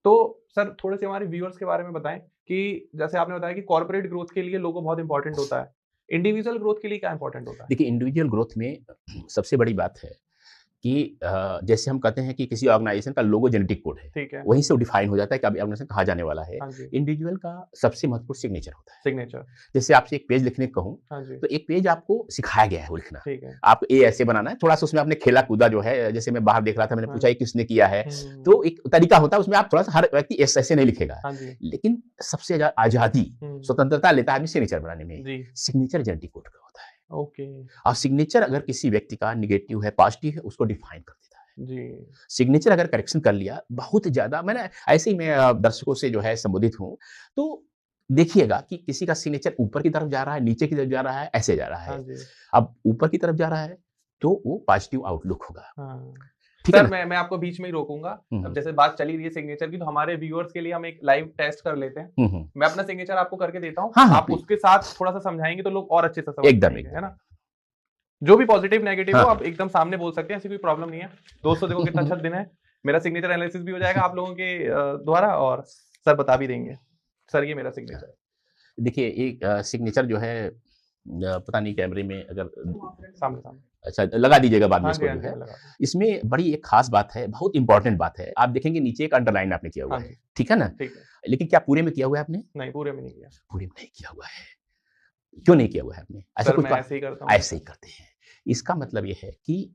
तो सर थोड़े से हमारे व्यूअर्स के बारे में बताएँ कि जैसे आपने बताया कि कॉर्पोरेट ग्रोथ के लिए लोगो बहुत इम्पोर्टेंट होता है। इंडिविजुअल ग्रोथ के लिए क्या इम्पोर्टेंट होता है? देखिए, इंडिविजुअल ग्रोथ में सबसे बड़ी बात है कि जैसे हम कहते हैं कि किसी ऑर्गेनाइजेशन का लोगो जेनेटिक कोड है, ठीक है। वहीं से वो डिफाइन हो जाता है कि अब ऑर्गेनाइजेशन कहाँ जाने वाला है। हाँ जी, इंडिविजुअल का सबसे महत्वपूर्ण सिग्नेचर होता है। सिग्नेचर। जैसे आपसे एक पेज लिखने को कहूँ, हाँ जी, तो एक पेज आपको सिखाया गया है वो लिखना। ठीक है। आपको ये ऐसे बनाना है, थोड़ा-सा उसमें आपने खेला-कूदा जो है, जैसे मैं बाहर देख रहा था, मैंने हाँ पूछा जी। ये किसने किया है? हुँ, तो एक तरीका होता है, उसमें आप थोड़ा-सा हर व्यक्ति ऐसे नहीं लिखेगा। हाँ जी। लेकिन सबसे ज़्यादा आज़ादी, हुँ, स्वतंत्रता लेता है आदमी सिग्नेचर बनाने में। जी, सिग्नेचर जेनेटिक कोड का होता है। ओके, और सिग्नेचर अगर किसी व्यक्ति का नेगेटिव है, पॉजिटिव है, उसको डिफाइन कर देता है। जी। सिग्नेचर अगर करेक्शन कर लिया, बहुत ज़्यादा मैंने ऐसे ही मैं दर्शकों से जो है संबोधित हूँ, तो देखिएगा कि किसी का सिग्नेचर ऊपर की तरफ जा रहा है, नीचे की तरफ जा रहा है, ऐसे जा रहा हाँ है। जी, अब ऊपर की तरफ जा रहा है, तो वो पॉजिटिव आउटलुक होगा, हाँ। ठीक है सर ना? मैं आपको बीच में ही रोकूँगा। हुँ, अब हुँ। जैसे बात चली रही है सिग्नेचर की तो हमारे व्यूअर्स के लिए हम एक लाइव टेस्ट कर लेते हैं। हुँ, हुँ। मैं अपना सिग्नेचर आपको करके देता हूँ, हाँ, हाँ, आप प्लीज़। उसके साथ थोड़ा-सा समझाएँगे तो लोग और अच्छे से समझ एकदम, पाएँगे, है एकदम, ना? एकदम। जो भी पॉजिटिव, नेगेटिव हाँ, हो आप हाँ। एकदम सामने बोल सकते हैं, ऐसी कोई प्रॉब्लम नहीं है। दोस्तों देखो कितना अच्छा दिन है, मेरा सिग्नेचर एनालिसिस भी हो जाएगा आप लोगों के द्वारा और सर बता भी देंगे। सर ये मेरा सिग्नेचर है। देखिए, एक सिग्नेचर जो है पता नहीं कैमरे में अगर सामने-सामने। अच्छा लगा दीजिएगा बाद में हाँ जी, इसको हाँ जो जी, है। मैं लगा दूँगा। इसमें बड़ी एक ख़ास बात है, बहुत इम्पोर्टेंट बात है। आप देखेंगे नीचे एक अंडरलाइन आपने किया हाँ हुआ है, जी, ठीक है ना? ठीक है। लेकिन क्या पूरे में किया हुआ है आपने? नहीं, पूरे में नहीं किया। पूरे में नहीं किया हुआ है। क्यों नहीं किया हुआ है आपने? ऐसा सर कुछ मैं का ऐसे ही करता हूँ ऐसे हमेशा। ही करते हैं। इसका मतलब ये है कि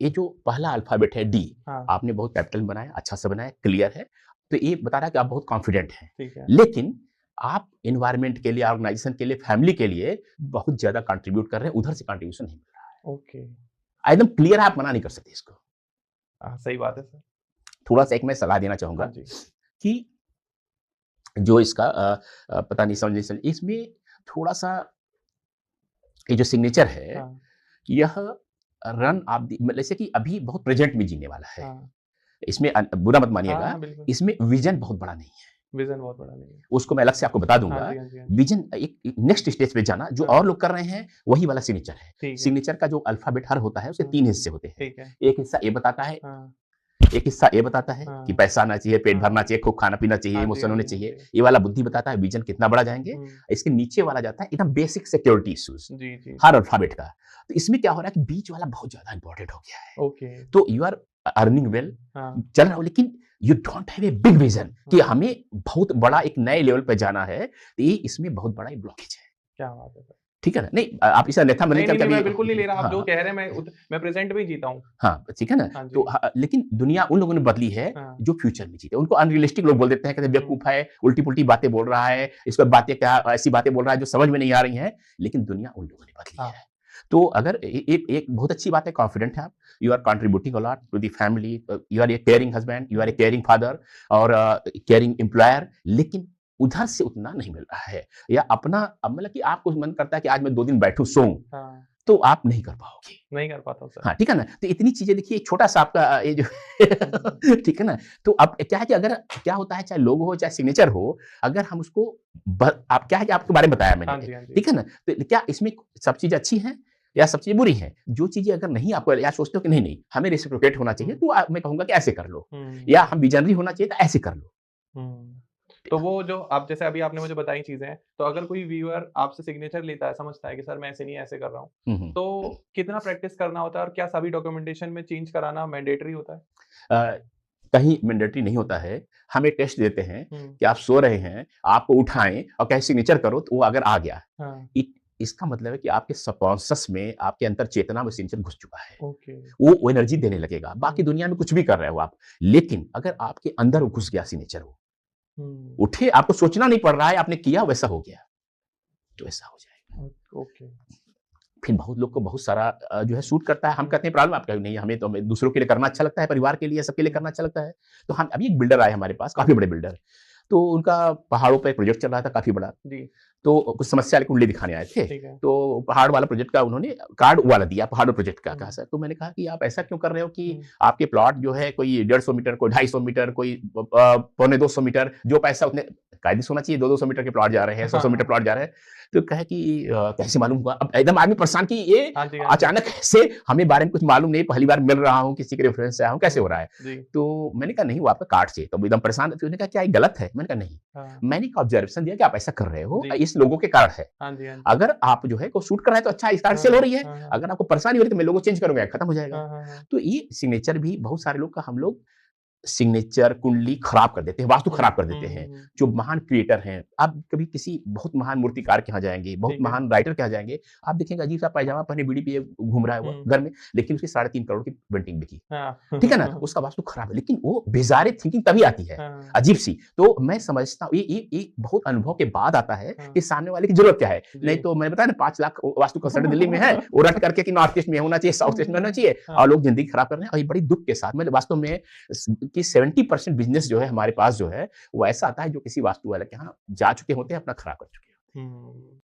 ये जो पहला अल्फ़ाबेट है डी, हाँ, आपने बहुत कैपिटल में बनाया, अच्छा से बनाया, क्लियर है। तो ये बता रहा है कि आप बहुत कॉन्फिडेंट हैं। ठीक है। लेकिन आप एनवायरनमेंट के लिए, ऑर्गेनाइज़ेशन के लिए, फैमिली के लिए बहुत ज़्यादा कंट्रीब्यूट कर रहे हैं, उधर से कंट्रीब्यूशन नहीं मिल रहा है। ओके। एकदम क्लियर है, आप मना नहीं कर सकते इसको। हाँ, सही बात है सर। थोड़ा-सा एक मैं सलाह देना चाहूँगा हाँ जी। कि जो इसका पता नहीं समझ नहीं समझ इसमें थोड़ा-सा ये जो सिग्नेचर है, हाँ, यह रन ऑफ द मतलब जैसे कि अभी बहुत प्रेज़ेंट में जीने वाला है। हाँ। इसमें बुरा मत हाँ, मानिएगा, हाँ, बिल्कुल। इसमें विज़न बहुत बड़ा नहीं है। विज़न बहुत बड़ा नहीं है। उसको मैं अलग से आपको बता हाँ दूँगा। जी, हाँ जी, हाँ जी। विज़न एक नेक्स्ट स्टेज पे जाना, जो हाँ, और लोग कर रहे हैं, वही वाला सिग्नेचर है। ठीक है। सिग्नेचर का जो अल्फ़ाबेट हर होता है, उसके हाँ, 3 हिस्से होते हैं। ठीक है। एक हिस्सा ए बताता है, हाँ, एक हिस्सा ए बताता है कि हाँ, पैसा आना चाहिए, पेट भरना हाँ। चाहिए, खूब खाना-पीना चाहिए, हाँ जी, इमोशन हाँ होने जी, हाँ चाहिए। जी। ये वाला बुद्धि बताता है विज़न कितना बड़ा जाएँगे। हुँ। इसके नीचे वाला जाता है एकदम बेसिक सिक्योरिटी इश्यूज़, जी, जी, हर जी। अल्फ़ाबेट का। तो इसमें क्या हो रहा है कि बीच वाला बहुत ज़्यादा इम्पोर्टेंट हो गया है। ओके। तो यू आर अर्निंग वेल, हाँ, चल रहा हो, लेकिन you don't have a big vision कि हाँ। हमें बहुत बड़ा एक नए लेवल पे जाना है। तो ये इसमें बहुत बड़ा एक ब्लॉकेज है। क्या बात है सर। ठीक है ना? नहीं आप इसे अन्यथा मत नहीं, लीजिए नहीं, नहीं, कभी-कभी। मैं बिल्कुल नहीं ले रहा। आप जो हाँ, कह रहे हैं मैं प्रेज़ेंट में ही जीता हूँ। हाँ, ठीक है ना? हाँ तो जी। लेकिन दुनिया उन लोगों ने बदली है हाँ। जो फ्यूचर में जीते। उनको अनरियलिस्टिक लोग बोल देते हैं, कहते हैं हुँ, बेवकूफ़ है, उल्टी-पुल्टी बातें बोल रहा है, इसको बातें क्या ऐसी बातें बोल रहा है जो समझ में नहीं आ रही हैं, लेकिन दुनिया उन लोगों ने बदली हाँ। है। तो अगर एक एक बहुत अच्छी बात है, कॉन्फिडेंट हैं आप, you are contributing a lot to the family, you are a caring husband, you are a hmm, caring father और केयरिंग एम्प्लॉयर, लेकिन उधर से उतना नहीं मिल रहा है। या अपना अब मतलब कि आपको मन करता है कि आज मैं 2 दिन बैठूँ, सोऊँ, हाँ। तो आप नहीं कर पाओगे। नहीं कर पाता हूँ सर। हाँ, ठीक है ना? तो इतनी चीज़ें देखिए, छोटा-सा आपका ये जो हुँ। ठीक है ना? तो अब क्या है कि अगर क्या होता है, चाहे लोगो हो, चाहे सिग्नेचर हो, अगर हम उसको आप क्या है कि आपके बारे में बताया मैंने, हाँ जी, हाँ जी। ठीक है ना? तो क्या इसमें सब चीज़ें अच्छी हैं या सब चीज़ें बुरी हैं? जो चीज़ें अगर नहीं आपको या सोचते हो कि नहीं, नहीं, हमें रेसिप्रोकेट होना चाहिए, हुँ, तो मैं कहूँगा कि ऐसे कर लो हुँ, या हम विज़नरी होना चाहिए तो ऐसे कर लो। हुँ। तो वो जो आप जैसे अभी आपने मुझे बताई चीज़ें, तो अगर कोई व्यूअर आपसे सिग्नेचर लेता है, समझता है कि सर मैं ऐसे नहीं ऐसे कर रहा हूँ, हुँ, हुँ। तो कितना प्रैक्टिस करना होता है और क्या सभी डॉक्यूमेंटेशन में चेंज कराना मैंडेटरी होता है? अ, कहीं मैंडेटरी नहीं होता है। हम एक टेस्ट देते हैं हुँ, कि आप सो रहे हैं, आपको उठाएँ और कहें सिग्नेचर करो, तो वो अगर आ गया, हाँ, इसका मतलब है कि आपके सबकॉन्शियस में, आपके अंतर चेतना में सिग्नेचर घुस चुका है। ओके। वो एनर्जी देने लगेगा। बाकी हुँ, दुनिया में कुछ भी कर रहे हो आप, लेकिन अगर आपके अंदर वो घुस गया सिग्नेचर, वो हुँ, उठे, आपको सोचना नहीं पड़ रहा है, आपने किया वैसा हो गया, तो ऐसा हो जाएगा। ओके। फिर बहुत लोग को बहुत सारा जो है सूट करता है। हम हुँ, कहते हैं प्रॉब्लम आपका नहीं, हमें दूसरों के लिए करना अच्छा लगता है, परिवार के लिए, सबके लिए हुँ, करना अच्छा लगता है। तो हम अभी एक बिल्डर आए हमारे पास, हाँ काफ़ी जी, बड़े बिल्डर। तो उनका पहाड़ों पे एक प्रोजेक्ट चल रहा था काफ़ी बड़ा। जी, तो कुछ समस्या लेके कुंडली दिखाने आए थे। ठीक है। तो पहाड़ वाला प्रोजेक्ट का उन्होंने कार्ड वाला दिया, पहाड़ प्रोजेक्ट का। कहा हुँ, सर, तो मैंने कहा कि आप ऐसा क्यों कर रहे हो कि हुँ, आपके प्लॉट जो है कोई 150 मीटर, कोई 250 मीटर, कोई पौने 200 मीटर, जो पैसा उतने कायदे होना चाहिए, 200-200 मीटर के प्लॉट जा रहे हैं, 100-100 मीटर हाँ। प्लॉट जा रहे हैं। तो कहे कि कैसे मालूम हुआ? अब एकदम आदमी परेशान कि ये हाँ जी, हाँ जी। अचानक कैसे, हमें बारे में कुछ मालूम नहीं, पहली बार मिल रहा हूँ, किसी के रेफरेंस से आया हूँ, कैसे हो रहा है? जी। तो मैंने कहा नहीं, वो आपका कार्ड चाहिए। तो एकदम परेशान, फिर उसने कहा क्या ये गलत है? मैंने कहा नहीं। हाँ। मैंने एक ऑब्जर्वेशन दिया कि आप ऐसा कर रहे हो, जी। इस लोगों के कारण है। हाँ जी, हाँ जी। अगर आप जो है को शूट कर रहे हैं तो अच्छा, इस कारण हाँ, सेल हो रही है। हाँ, हाँ। अगर आपको परेशानी हो रही है तो मैं लोगो चेंज करूँगा, खत्म हो जाएगा। हाँ, हाँ, हाँ। तो ये सिग्नेचर भी बहुत सारे लोग का हम लोग सिग्नेचर, कुंडली खराब कर देते हैं, वास्तु हुँ, खराब कर हुँ, देते हुँ, हैं। हुँ। जो महान क्रिएटर हैं, आप कभी किसी बहुत महान मूर्तिकार के यहाँ जाएँगे, बहुत ठीक है। महान राइटर के यहाँ जाएँगे, आप देखेंगे अजीब-सा पायजामा पहने बीड़ी पिए घूम रहा है वो हुँ। घर में, लेकिन उसकी 3.5 करोड़ की पेंटिंग बिकी। हाँ। ठीक है ना? तो उसका वास्तु खराब है, लेकिन वो बेज़ारे थिंकिंग तभी आती है, हाँ, अजीब-सी। तो मैं समझता हूँ ये बहुत अनुभव के बाद आता है हाँ। कि सामने वाले की ज़रूरत क्या है। नहीं जी। तो मैंने बताया ना 5 लाख वास्तु कंसल्टेंट दिल्ली में है, वो रट करके कि नॉर्थ ईस्ट में होना चाहिए, साउथ ईस्ट में होना चाहिए, हाँ। और लोग ज़िंदगी खराब कर रहे हैं। और ये बड़ी दुःख के साथ, मैं वास्तव में कि 70% बिज़नेस जो है हमारे पास जो है, वो ऐसा आता है जो किसी वास्तु वाले के यहाँ जा चुके होते हैं, अपना खराब कर चुके हैं। हुँ।